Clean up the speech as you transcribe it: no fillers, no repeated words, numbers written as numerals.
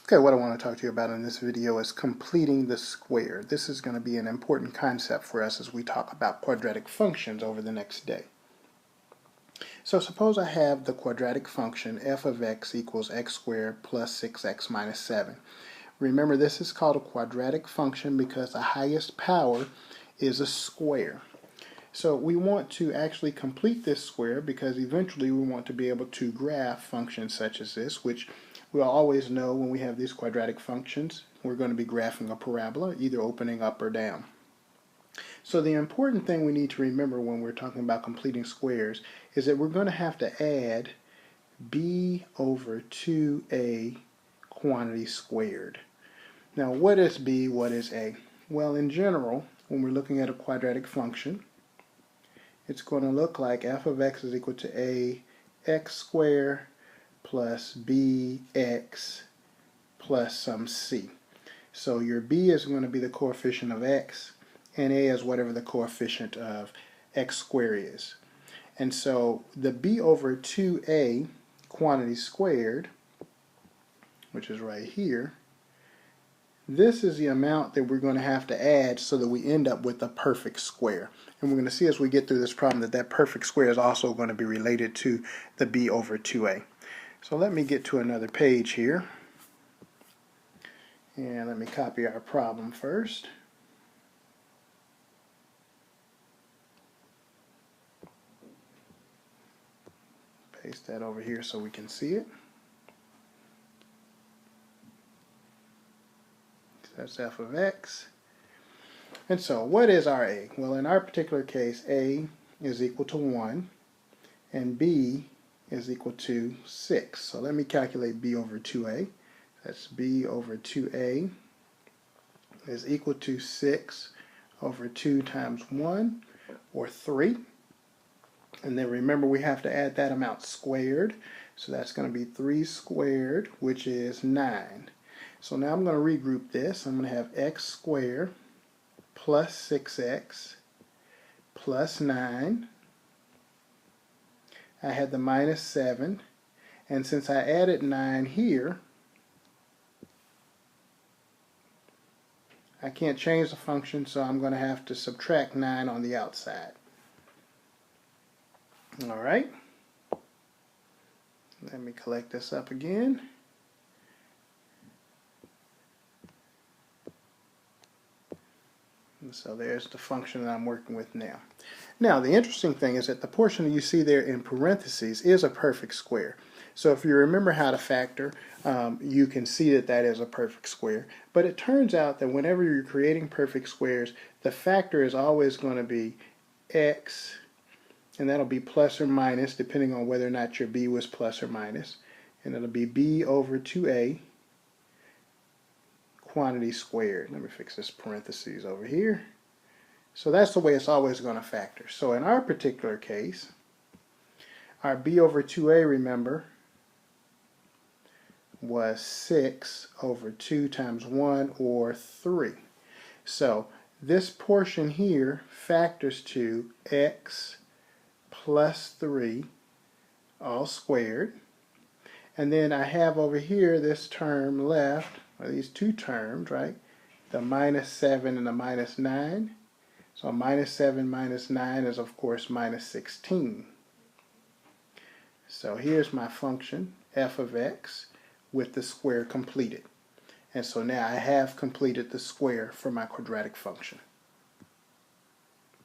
Okay, what I want to talk to you about in this video is completing the square. This is going to be an important concept for us as we talk about quadratic functions over the next day. So suppose I have the quadratic function f of x equals x squared plus 6x minus 7. Remember, this is called a quadratic function because the highest power is a square. So we want to actually complete this square because eventually we want to be able to graph functions such as this, which we'll always know when we have these quadratic functions, we're going to be graphing a parabola, either opening up or down. So the important thing we need to remember when we're talking about completing squares is that we're going to have to add b over 2a quantity squared. Now, what is b, what is a? Well, in general, when we're looking at a quadratic function, it's going to look like f of x is equal to a x squared plus bx plus some c. So your b is going to be the coefficient of x, and a is whatever the coefficient of x squared is. And so the b over 2a quantity squared, which is right here, this is the amount that we're going to have to add so that we end up with a perfect square. And we're going to see as we get through this problem that that perfect square is also going to be related to the b over 2a. So let me get to another page here. And let me copy our problem first. Paste that over here so we can see it. That's f of x. And so what is our a? Well, in our particular case, a is equal to 1 and b is equal to 6. So let me calculate b over 2a. That's b over 2a is equal to 6 over 2 times 1, or 3. And then remember, we have to add that amount squared. So that's going to be 3 squared, which is 9. So now I'm going to regroup this. I'm going to have x squared plus 6x plus 9. I had the minus 7. And since I added 9 here, I can't change the function, so I'm going to have to subtract 9 on the outside. All right. Let me collect this up again. And so there's the function that I'm working with now. Now, the interesting thing is that the portion that you see there in parentheses is a perfect square. So if you remember how to factor, you can see that that is a perfect square. But it turns out that whenever you're creating perfect squares, the factor is always going to be x, and that'll be plus or minus depending on whether or not your b was plus or minus. And it'll be b over 2a quantity squared. Let me fix this parentheses over here. So that's the way it's always going to factor. So in our particular case, our b over 2a, remember, was 6 over 2 times 1, or 3. So this portion here factors to x plus 3 all squared. And then I have over here this term left, or these two terms, right? The minus 7 and the minus 9. So minus 7 minus 9 is, of course, minus 16. So here's my function, f of x, with the square completed. And so now I have completed the square for my quadratic function.